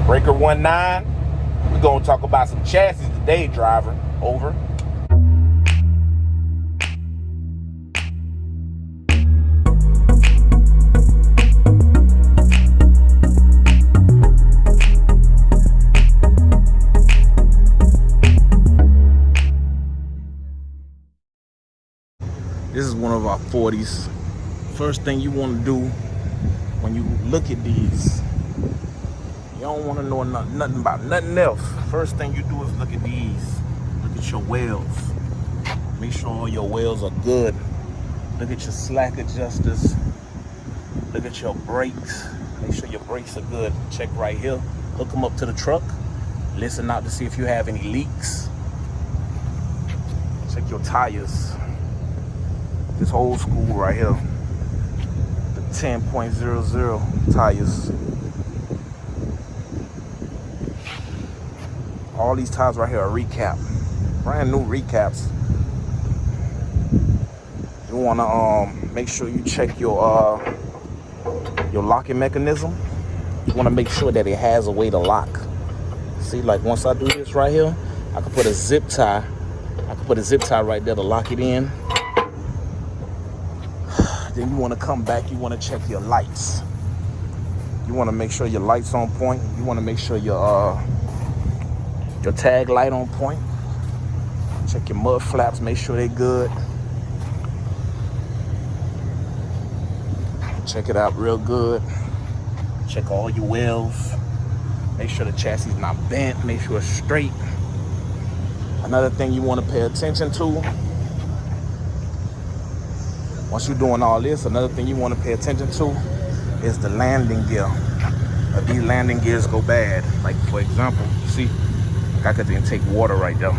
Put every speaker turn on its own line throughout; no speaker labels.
Breaker 19. We're gonna talk about some chassis today, driver. Over. This is one of our 40s. First thing you want to do when you look at these, you don't want to know nothing about nothing else. First thing you do is look at these. Look at your wheels. Make sure all your wheels are good. Look at your slack adjusters. Look at your brakes. Make sure your brakes are good. Check right here. Hook them up to the truck. Listen out to see if you have any leaks. Check your tires. This old school right here, the 10.00 tires. All these tires right here are recap, brand new recaps. You wanna make sure you check your locking mechanism. You wanna make sure that it has a way to lock. See, like once I do this right here, I can put a zip tie. I can put a zip tie right there to lock it in. Then you want to come back, you want to check your lights. You want to make sure your light's on point. You want to make sure your tag light on point. Check your mud flaps, make sure they're good. Check it out real good. Check all your wheels. Make sure the chassis is not bent, make sure it's straight. Another thing you want to pay attention to, once you're doing all this, another thing you want to pay attention to is the landing gear. If these landing gears go bad, like for example, see, I could take water right there.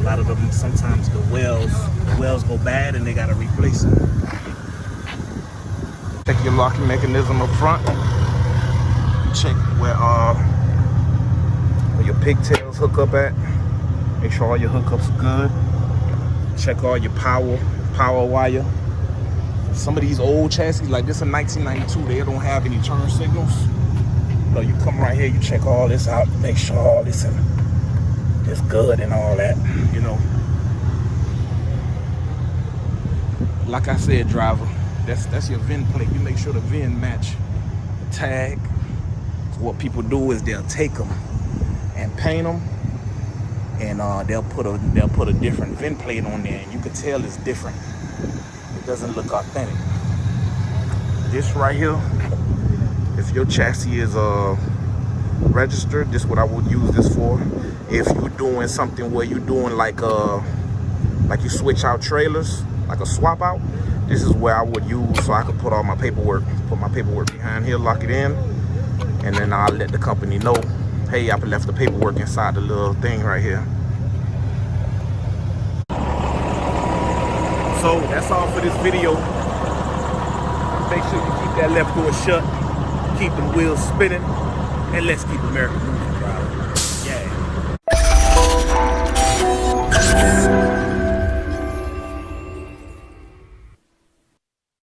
A lot of them, sometimes the wells go bad and they gotta replace it. Check your locking mechanism up front. Check where your pigtails hook up at. Make sure all your hookups are good. Check all your power wire. Some of these old chassis, like this in 1992, they don't have any turn signals. So you come right here, you check all this out, make sure all this is good and all that, you know. Like I said, driver, that's your VIN plate. You make sure the VIN match the tag. So what people do is they'll take them and paint them. And they'll put a different VIN plate on there, and you can tell it's different. It doesn't look authentic. This right here, if your chassis is registered, this is what I would use this for. If you're doing something where you're doing like you switch out trailers, like a swap out, this is where I would use, so I could put all my paperwork, behind here, lock it in, and then I'll let the company know, hey, I've left the paperwork inside the little thing right here. So that's all for this video. Make sure you keep that left door shut, keep the wheels spinning, and let's keep America moving, driver.